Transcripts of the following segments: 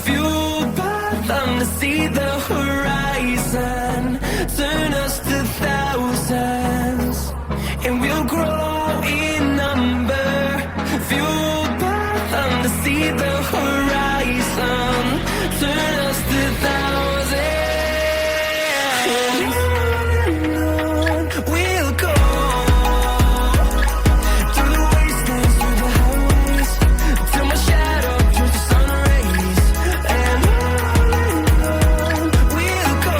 fueled by them to see the horizon. Turn us to thousands, and we'll grow in number. Fueled by them to see the horizon. Turn us to thousands. And on we'll go. Through the wastelands, through the highways, till my shadow turns to sun rays. And on we'll go.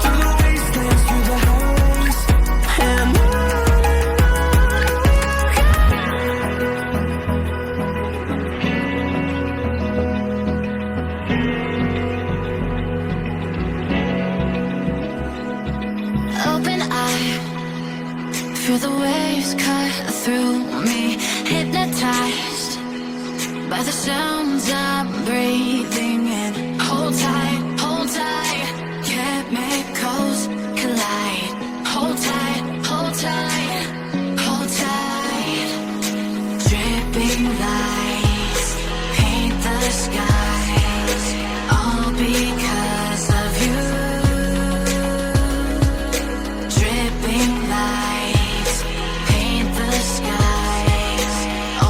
Through the wastelands, through the highways, and on. Open eye, feel the waves cut through me. Hypnotized by the sounds I'm breathing in. Hold tight, hold tight. Chemicals collide. Hold tight, hold tight, hold tight. Dripping lights paint the skies, all because of you. Dripping lights paint the skies,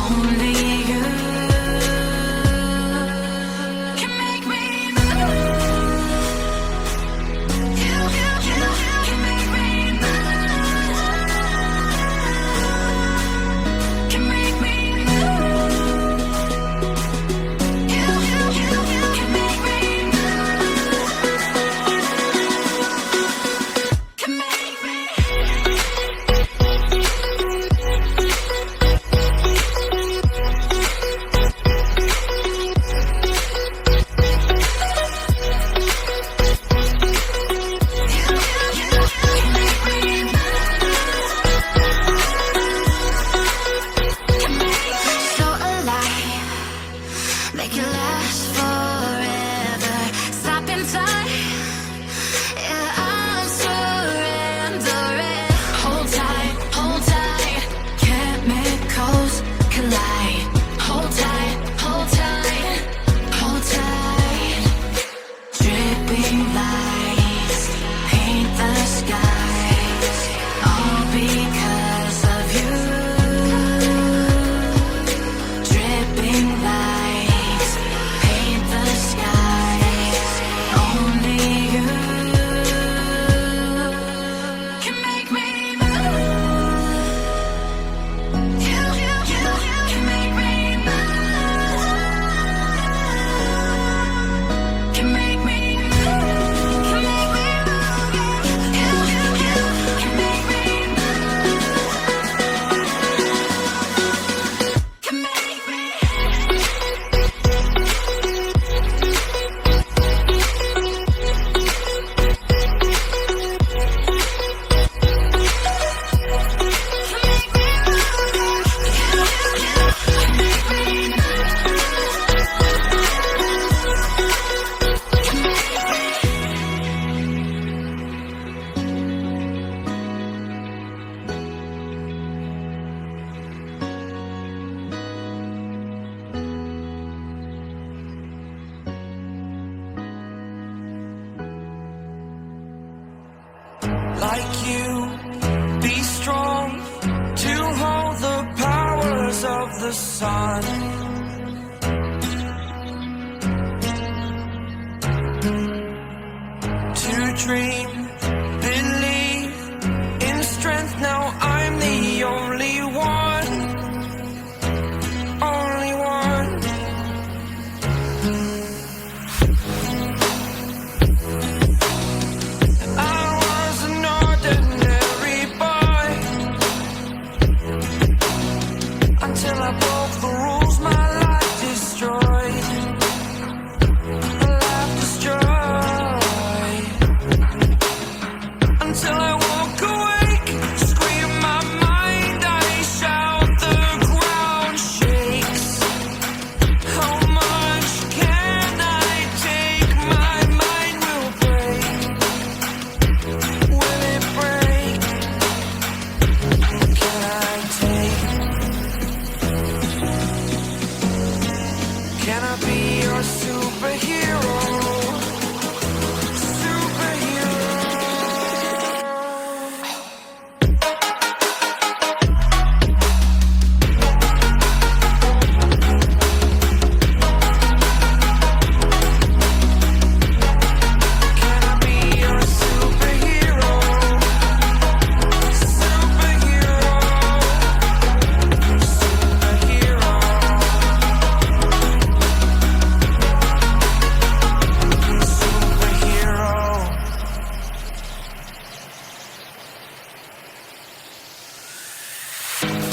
only you can make me move. You can make me move. Can make me move. You can make me move. Can make me. So alive, make it last forever. Stop in time, yeah, I'm surrendering. Hold tight, chemicals collide. Hold tight, hold tight, hold tight. Dripping lights paint the skies, all because of you. Dripping lights paint the skies, only you can make me move. You can make me move. Can make me move. Can make me move. You can make me move. Can make me. Like you, be strong to hold the powers of the sun. To dream, believe in strength. Now I'm the only one, only one. I was an ordinary Can I be your superhero?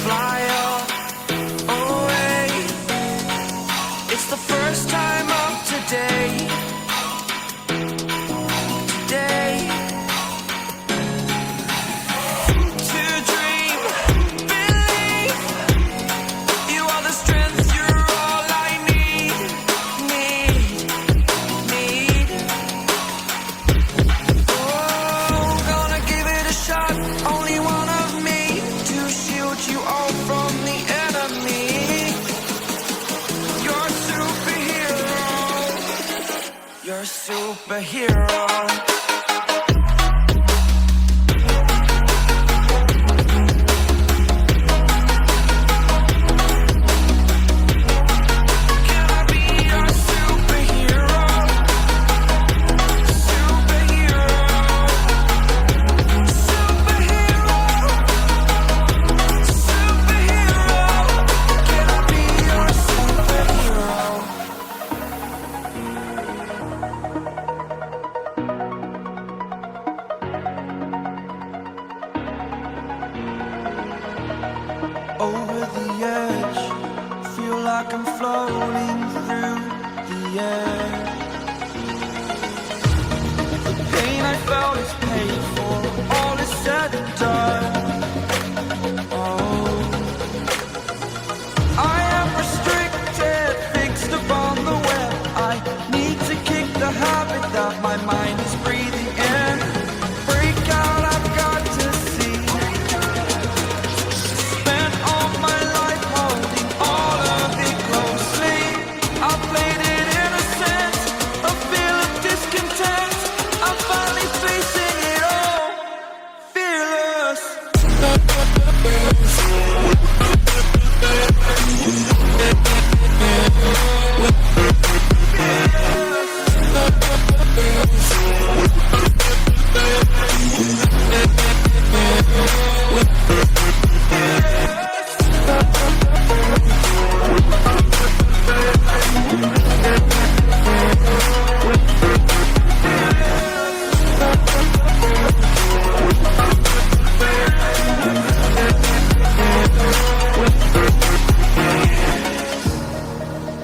Fly away. It's the first time of today. Today. To dream, believe. You are the strength, you're all I need. Need. Oh, gonna give it a shot. Only one of me to shield you all from the enemy. You're a superhero. You're a superhero. Can I be your superhero? Superhero. Superhero. Superhero. Can I be your superhero? Over the edge, feel like I'm floating through the air. The pain I felt is paid for, all is said and done. Oh, I am restricted, fixed upon the web. I need to kick the habit that my mind is breathing in. Break out, I've got to see. Spent all my life holding all of it closely. I played it innocent, a feel of discontent. I'm finally facing it all, fearless.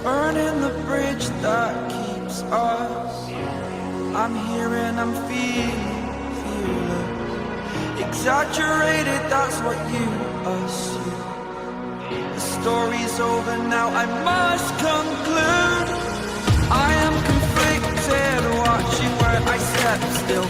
Burning the bridge that keeps us. I'm here and I'm feeling exaggerated, that's what you assume. The story's over now, I must conclude. I am conflicted, watching where I step still.